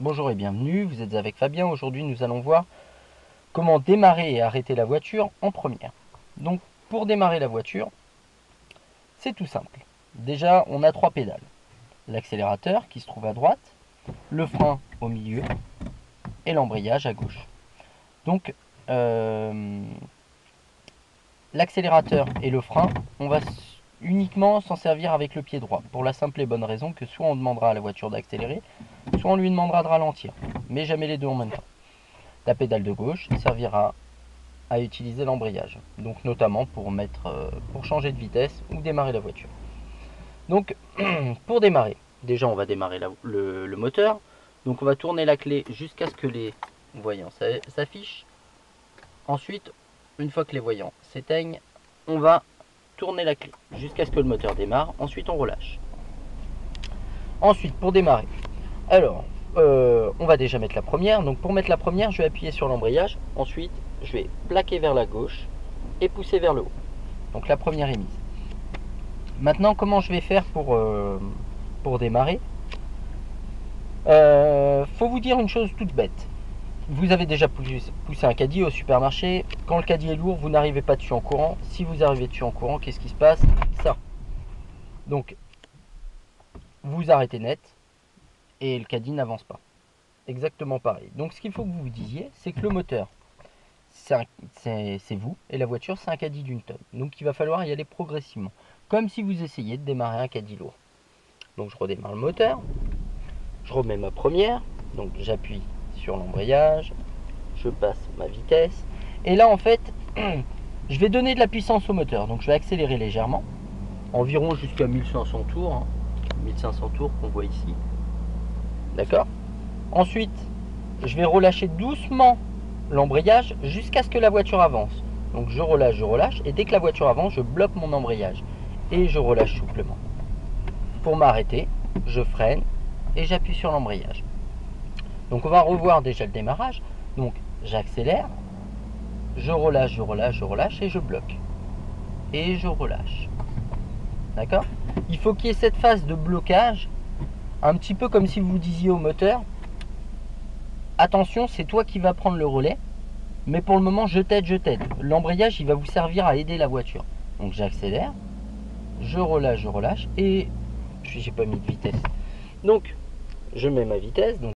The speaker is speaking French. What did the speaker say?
Bonjour et bienvenue, vous êtes avec Fabien. Aujourd'hui nous allons voir comment démarrer et arrêter la voiture en première. Donc pour démarrer la voiture, c'est tout simple. Déjà on a 3 pédales. L'accélérateur qui se trouve à droite, le frein au milieu et l'embrayage à gauche. Donc l'accélérateur et le frein, on va uniquement s'en servir avec le pied droit, pour la simple et bonne raison que soit on demandera à la voiture d'accélérer, soit on lui demandera de ralentir, mais jamais les deux en même temps. La pédale de gauche servira à utiliser l'embrayage, donc notamment pour changer de vitesse ou démarrer la voiture. Donc pour démarrer, déjà on va démarrer le moteur, donc on va tourner la clé jusqu'à ce que les voyants s'affichent. Ensuite, une fois que les voyants s'éteignent, on va tourner la clé jusqu'à ce que le moteur démarre. Ensuite on relâche. Ensuite pour démarrer, alors on va déjà mettre la première. Donc pour mettre la première, je vais appuyer sur l'embrayage. Ensuite je vais plaquer vers la gauche et pousser vers le haut. Donc la première est mise. Maintenant comment je vais faire pour démarrer? Faut vous dire une chose toute bête. Vous avez déjà poussé un caddie au supermarché. Quand le caddie est lourd, vous n'arrivez pas dessus en courant. Si vous arrivez dessus en courant, qu'est-ce qui se passe? Ça. Donc, vous arrêtez net et le caddie n'avance pas. Exactement pareil. Donc, ce qu'il faut que vous vous disiez, c'est que le moteur, c'est vous, et la voiture, c'est un caddie d'une tonne. Donc, il va falloir y aller progressivement. Comme si vous essayiez de démarrer un caddie lourd. Donc, je redémarre le moteur. Je remets ma première. Donc, j'appuie sur l'embrayage. Je passe ma vitesse. Et là, en fait, je vais donner de la puissance au moteur. Donc, je vais accélérer légèrement. Environ jusqu'à 1500 tours. 1500 tours qu'on voit ici. D'accord? Ensuite, je vais relâcher doucement l'embrayage jusqu'à ce que la voiture avance. Donc, je relâche. Et dès que la voiture avance, je bloque mon embrayage. Et je relâche souplement. Pour m'arrêter, je freine et j'appuie sur l'embrayage. Donc, on va revoir déjà le démarrage. Donc, j'accélère. Je relâche et je bloque. Et je relâche. D'accord? Il faut qu'il y ait cette phase de blocage, un petit peu comme si vous disiez au moteur, attention, c'est toi qui vas prendre le relais, mais pour le moment, je t'aide. L'embrayage, il va vous servir à aider la voiture. Donc j'accélère, je relâche, et j'ai pas mis de vitesse. Donc, je mets ma vitesse, donc